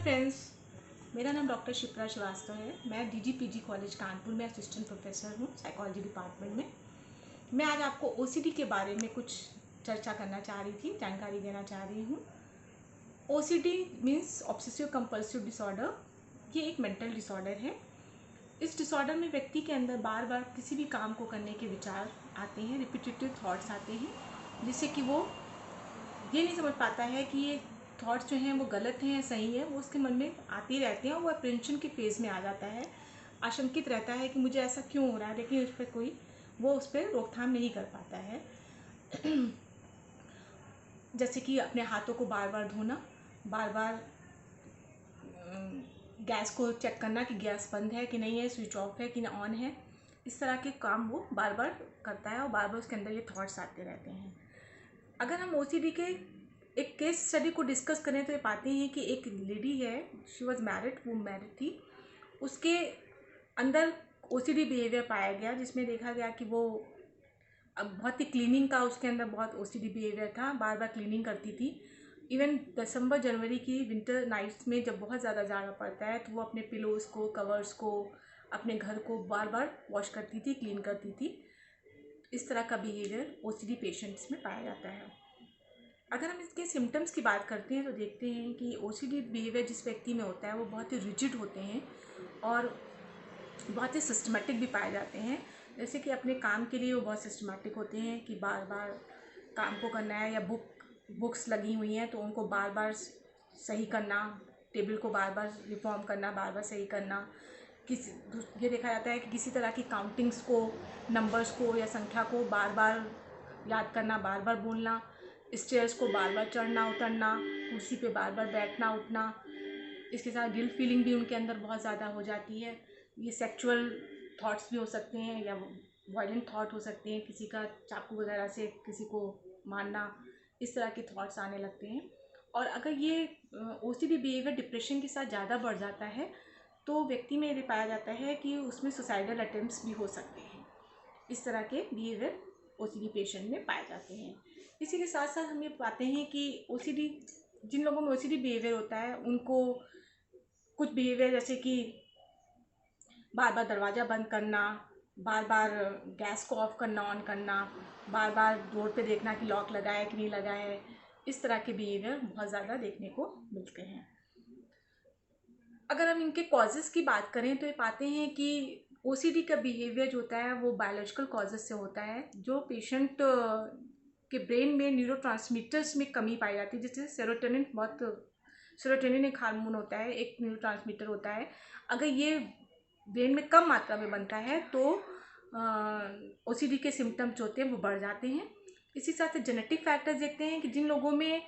Friends, मेरा नाम doctor Shipra Srivastava है। मैं डीडीपीजी कॉलेज कानपुर में असिस्टेंट प्रोफेसर हूँ साइकोलॉजी डिपार्टमेंट में। मैं आज आपको ओसीडी के बारे में कुछ चर्चा करना चाह रही थी, जानकारी देना चाह रही हूँ। OCD means obsessive compulsive disorder. ये एक मेंटल डिसऑर्डर है। इस डिसऑर्डर में व्यक्ति के अंदर बार बार किसी भी काम को करने के विचार आते हैं, रिपीटेटिव थॉट्स आते हैं, जिससे कि वो ये नहीं समझ पाता है कि ये थॉट्स जो हैं वो गलत हैं या सही है। वो उसके मन में आते ही रहते हैं और वो अप्रेंशन के फेज़ में आ जाता है। आशंकित रहता है कि मुझे ऐसा क्यों हो रहा है, लेकिन उस पर रोकथाम नहीं कर पाता है। जैसे कि अपने हाथों को बार बार धोना, बार बार गैस को चेक करना कि गैस बंद है कि नहीं है, स्विच ऑफ है कि ना ऑन है। इस तरह के काम वो बार बार करता है और बार बार उसके अंदर ये थॉट्स आते रहते हैं। अगर हम ओसीडी के एक केस स्टडी को डिस्कस करें तो ये पाते हैं कि एक लेडी है, शी वॉज मैरिड, वो मैरिड थी। उसके अंदर ओसीडी बिहेवियर पाया गया, जिसमें देखा गया कि वो बहुत ही क्लीनिंग का उसके अंदर बहुत ओसीडी बिहेवियर था। बार बार क्लीनिंग करती थी। इवन दिसंबर जनवरी की विंटर नाइट्स में जब बहुत ज़्यादा जाड़ा पड़ता है तो वो अपने पिलोज़ को, कवर्स को, अपने घर को बार बार वॉश करती थी, क्लीन करती थी। इस तरह का बिहेवियर ओसीडी पेशेंट्स में पाया जाता है। अगर हम इसके सिम्टम्स की बात करते हैं तो देखते हैं कि ओसीडी बिहेवियर जिस व्यक्ति में होता है वो बहुत ही रिजिड होते हैं और बहुत ही सिस्टमेटिक भी पाए जाते हैं। जैसे कि अपने काम के लिए वो बहुत सिस्टमेटिक होते हैं कि बार बार काम को करना है, या बुक्स लगी हुई हैं तो उनको बार बार सही करना, टेबल को बार बार रिफॉर्म करना, बार बार सही करना। ये देखा जाता है कि किसी तरह की काउंटिंग्स को, नंबर्स को या संख्या को बार बार याद करना, बार बार बोलना, स्टेयर्स को बार बार चढ़ना उतरना, कुर्सी पे बार बार बैठना उठना। इसके साथ गिल्ट फीलिंग भी उनके अंदर बहुत ज़्यादा हो जाती है। ये सेक्सुअल थॉट्स भी हो सकते हैं या वायलेंट थॉट हो सकते हैं, किसी का चाकू वगैरह से किसी को मारना, इस तरह के थॉट्स आने लगते हैं। और अगर ये ओसीडी बिहेवियर डिप्रेशन के साथ ज़्यादा बढ़ जाता है तो व्यक्ति में ये पाया जाता है कि उसमें सुसाइडल अटेम्प्ट्स भी हो सकते हैं। इस तरह के बिहेवियर ओसीडी पेशेंट में पाए जाते हैं। इसी के साथ साथ हम ये पाते हैं कि ओसीडी, जिन लोगों में ओसीडी बिहेवियर होता है उनको कुछ बिहेवियर जैसे कि बार बार दरवाज़ा बंद करना, बार बार गैस को ऑफ करना ऑन करना, बार बार डोर पे देखना कि लॉक लगा है कि नहीं लगा है, इस तरह के बिहेवियर बहुत ज़्यादा देखने को मिलते हैं। अगर हम इनके कॉजेज़ की बात करें तो ये पाते हैं कि ओसीडी का बिहेवियर जो होता है वो बायोलॉजिकल कॉजेज़ से होता है। जो पेशेंट के ब्रेन में न्यूरोट्रांसमीटर्स में कमी पाई जाती है, जैसे सेरोटोनिन एक हार्मोन होता है, एक न्यूरोट्रांसमीटर होता है। अगर ये ब्रेन में कम मात्रा में बनता है तो ओसीडी के सिम्टम्स जो होते हैं वो बढ़ जाते हैं। इसी साथ जेनेटिक फैक्टर्स देखते हैं कि जिन लोगों में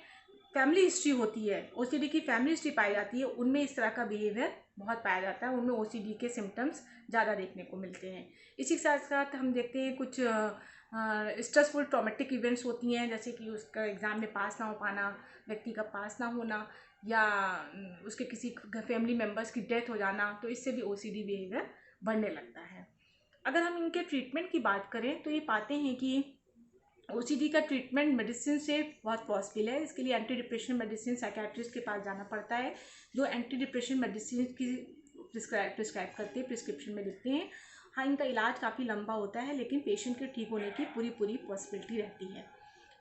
फैमिली हिस्ट्री होती है, ओसीडी की फैमिली हिस्ट्री पाई जाती है, उनमें इस तरह का बिहेवियर बहुत पाया जाता है, उनमें ओसीडी के सिम्टम्स ज़्यादा देखने को मिलते हैं। इसी के साथ साथ हम देखते हैं कुछ स्ट्रेसफुल ट्रॉमेटिक इवेंट्स होती हैं, जैसे कि उसका एग्ज़ाम में पास ना हो पाना, व्यक्ति का पास ना होना, या उसके किसी फैमिली मेम्बर्स की डेथ हो जाना, तो इससे भी ओसीडी बिहेवियर बढ़ने लगता है। अगर हम इनके ट्रीटमेंट की बात करें तो ये पाते हैं कि ओसीडी का ट्रीटमेंट मेडिसिन से बहुत पॉसिबल है। इसके लिए एंटी डिप्रेशन मेडिसिन साइकेट्रिस्ट के पास जाना पड़ता है, जो एंटी डिप्रेशन मेडिसिन की प्रिस्क्राइब करते हैं, प्रिस्क्रिप्शन में लिखते हैं। हाँ, इनका इलाज काफ़ी लंबा होता है, लेकिन पेशेंट के ठीक होने की पूरी पॉसिबिलिटी रहती है।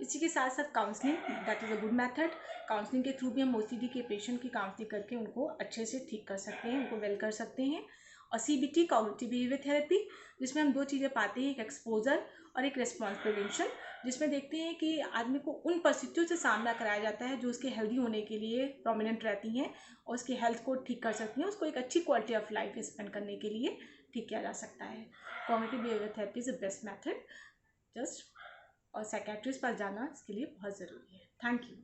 इसी के साथ साथ counselling, that is a good method. Counselling के थ्रू भी हम ओसीडी के पेशेंट की काउंसलिंग करके उनको अच्छे से ठीक कर सकते हैं, उनको वेल कर सकते हैं। और सीबीटी, कॉग्निटिव बिहेवियर थेरेपी, जिसमें हम दो चीज़ें पाते हैं, एक एक्सपोजर और एक रेस्पॉन्स प्रिवेंशन, जिसमें देखते हैं कि आदमी को उन परिस्थितियों से सामना कराया जाता है जो उसके हेल्दी होने के लिए प्रोमिनेंट रहती हैं और उसकी हेल्थ को ठीक कर सकती हैं, उसको एक अच्छी क्वालिटी ऑफ लाइफ स्पेंड करने के लिए ठीक किया जा सकता है। Cognitive behaviour therapy is the best method just, और साइकेट्रिस्ट पास जाना इसके लिए बहुत ज़रूरी है। Thank you.